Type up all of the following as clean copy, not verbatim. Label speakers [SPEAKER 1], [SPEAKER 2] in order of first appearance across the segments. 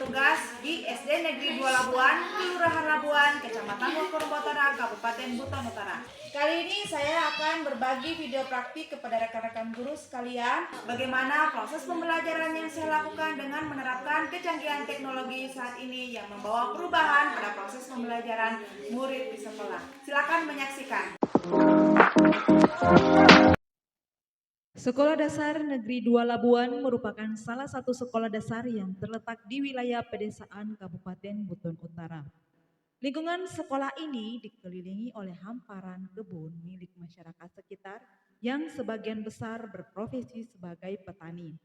[SPEAKER 1] bertugas di SD Negeri 2 Labuan, Kelurahan Labuan, Kecamatan Wonosobo Utara, Kabupaten Buton Utara. Kali ini saya akan berbagi video praktik kepada rekan-rekan guru sekalian bagaimana proses pembelajaran yang saya lakukan dengan menerapkan kecanggihan teknologi saat ini yang membawa perubahan pada proses pembelajaran murid di sekolah. Silakan menyaksikan.
[SPEAKER 2] Sekolah Dasar Negeri 2 Labuan merupakan salah satu sekolah dasar yang terletak di wilayah pedesaan Kabupaten Buton Utara. Lingkungan sekolah ini dikelilingi oleh hamparan kebun milik masyarakat sekitar yang sebagian besar berprofesi sebagai petani.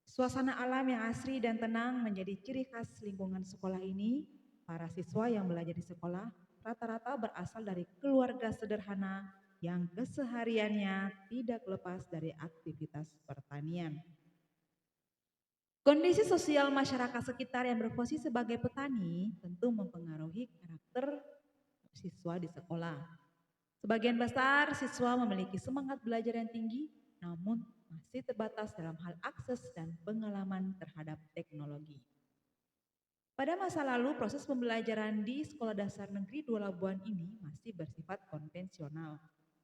[SPEAKER 2] Suasana alam yang asri dan tenang menjadi ciri khas lingkungan sekolah ini. Para siswa yang belajar di sekolah rata-rata berasal dari keluarga sederhana yang kesehariannya tidak lepas dari aktivitas pertanian. Kondisi sosial masyarakat sekitar yang berposisi sebagai petani tentu mempengaruhi karakter siswa di sekolah. Sebagian besar siswa memiliki semangat belajar yang tinggi, namun masih terbatas dalam hal akses dan pengalaman terhadap teknologi. Pada masa lalu, proses pembelajaran di Sekolah Dasar Negeri 2 Labuan ini masih bersifat konvensional.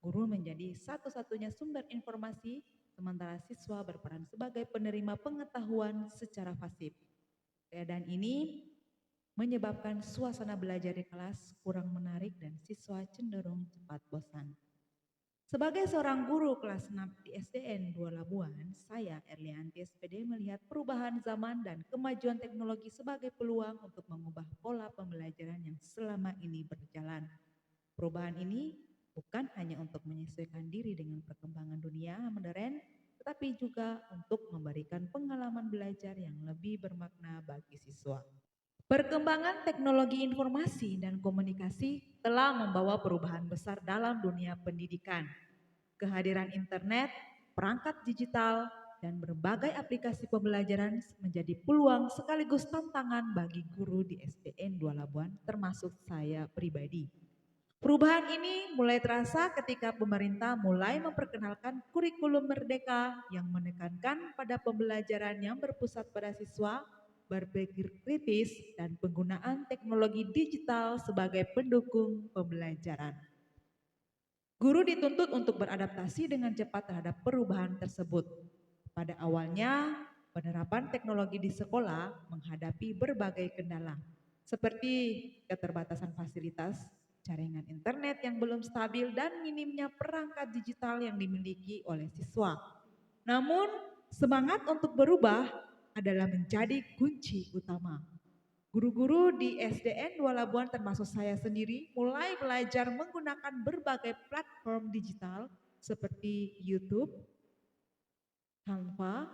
[SPEAKER 2] Guru menjadi satu-satunya sumber informasi, sementara siswa berperan sebagai penerima pengetahuan secara pasif. Keadaan ini menyebabkan suasana belajar di kelas kurang menarik dan siswa cenderung cepat bosan. Sebagai seorang guru kelas 6 di SDN 2 Labuan, saya Erlianti SPD melihat perubahan zaman dan kemajuan teknologi sebagai peluang untuk mengubah pola pembelajaran yang selama ini berjalan. Perubahan ini bukan hanya untuk menyesuaikan diri dengan perkembangan dunia modern, tetapi juga untuk memberikan pengalaman belajar yang lebih bermakna bagi siswa. Perkembangan teknologi informasi dan komunikasi telah membawa perubahan besar dalam dunia pendidikan. Kehadiran internet, perangkat digital, dan berbagai aplikasi pembelajaran menjadi peluang sekaligus tantangan bagi guru di SDN 2 Labuan termasuk saya pribadi. Perubahan ini mulai terasa ketika pemerintah mulai memperkenalkan kurikulum merdeka yang menekankan pada pembelajaran yang berpusat pada siswa, berpikir kritis, dan penggunaan teknologi digital sebagai pendukung pembelajaran. Guru dituntut untuk beradaptasi dengan cepat terhadap perubahan tersebut. Pada awalnya, penerapan teknologi di sekolah menghadapi berbagai kendala, seperti keterbatasan fasilitas, jaringan internet yang belum stabil, dan minimnya perangkat digital yang dimiliki oleh siswa. Namun, semangat untuk berubah adalah menjadi kunci utama. Guru-guru di SDN 2 Labuan termasuk saya sendiri mulai belajar menggunakan berbagai platform digital seperti YouTube, Canva,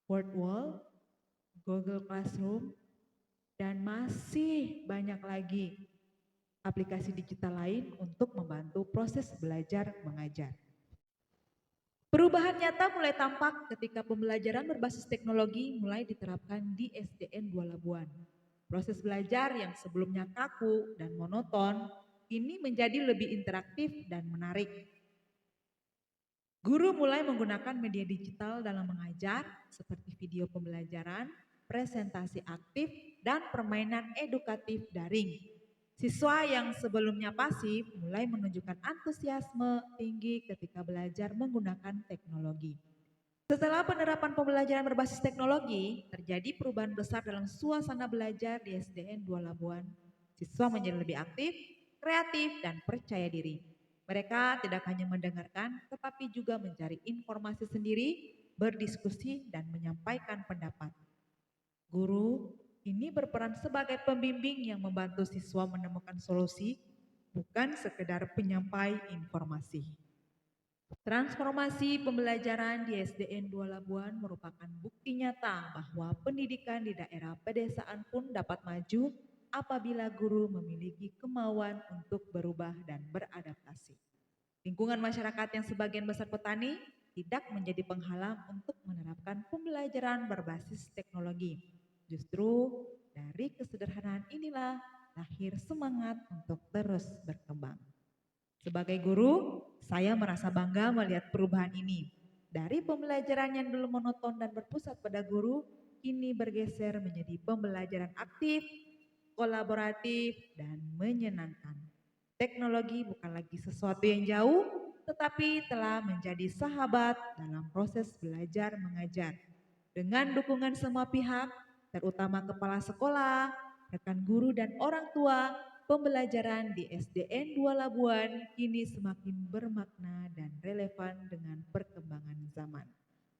[SPEAKER 2] Wordwall, Google Classroom, dan masih banyak lagi aplikasi digital lain untuk membantu proses belajar mengajar. Perubahan nyata mulai tampak ketika pembelajaran berbasis teknologi mulai diterapkan di SDN 2 Labuan. Proses belajar yang sebelumnya kaku dan monoton kini menjadi lebih interaktif dan menarik. Guru mulai menggunakan media digital dalam mengajar seperti video pembelajaran, presentasi aktif, dan permainan edukatif daring. Siswa yang sebelumnya pasif mulai menunjukkan antusiasme tinggi ketika belajar menggunakan teknologi. Setelah penerapan pembelajaran berbasis teknologi, terjadi perubahan besar dalam suasana belajar di SDN 2 Labuan. Siswa menjadi lebih aktif, kreatif, dan percaya diri. Mereka tidak hanya mendengarkan, tetapi juga mencari informasi sendiri, berdiskusi, dan menyampaikan pendapat. Guru ini berperan sebagai pembimbing yang membantu siswa menemukan solusi, bukan sekedar penyampai informasi. Transformasi pembelajaran di SDN 2 Labuan merupakan bukti nyata bahwa pendidikan di daerah pedesaan pun dapat maju apabila guru memiliki kemauan untuk berubah dan beradaptasi. Lingkungan masyarakat yang sebagian besar petani tidak menjadi penghalang untuk menerapkan pembelajaran berbasis teknologi. Justru dari kesederhanaan inilah lahir semangat untuk terus berkembang. Sebagai guru, saya merasa bangga melihat perubahan ini. Dari pembelajaran yang dulu monoton dan berpusat pada guru, kini bergeser menjadi pembelajaran aktif, kolaboratif, dan menyenangkan. Teknologi bukan lagi sesuatu yang jauh, tetapi telah menjadi sahabat dalam proses belajar mengajar. Dengan dukungan semua pihak, terutama kepala sekolah, rekan guru dan orang tua, pembelajaran di SDN 2 Labuan kini semakin bermakna dan relevan dengan perkembangan zaman.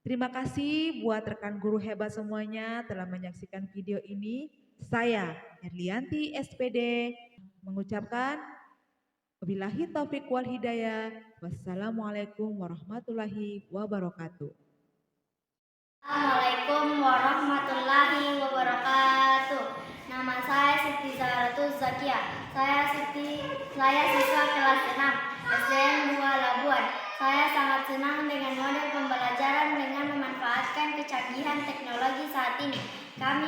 [SPEAKER 2] Terima kasih buat rekan guru hebat semuanya telah menyaksikan video ini. Saya, Erlianti SPD, mengucapkan wabillahi taufiq wal hidayah. Wassalamualaikum warahmatullahi wabarakatuh.
[SPEAKER 3] Assalamualaikum warahmatullahi wabarakatuh. Nama saya Siti Zahratul Zakia. Saya siswa kelas 6 SDN 2 Labuan. Saya sangat senang dengan model pembelajaran dengan memanfaatkan kecanggihan teknologi saat ini. Kami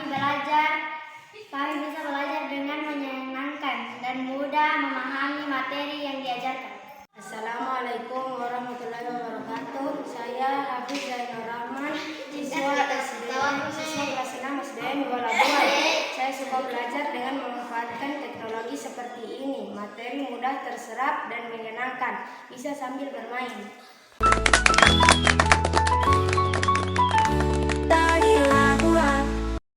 [SPEAKER 3] bisa belajar dengan menyenangkan dan mudah memahami materi yang diajarkan.
[SPEAKER 4] Assalamualaikum warahmatullahi wabarakatuh. Saya Hafiz Zainur Rahman, siswa kelas 6 SDN 2 Labuan. Saya suka belajar dengan memanfaatkan teknologi seperti ini. Materi mudah terserap dan menyenangkan, bisa sambil bermain.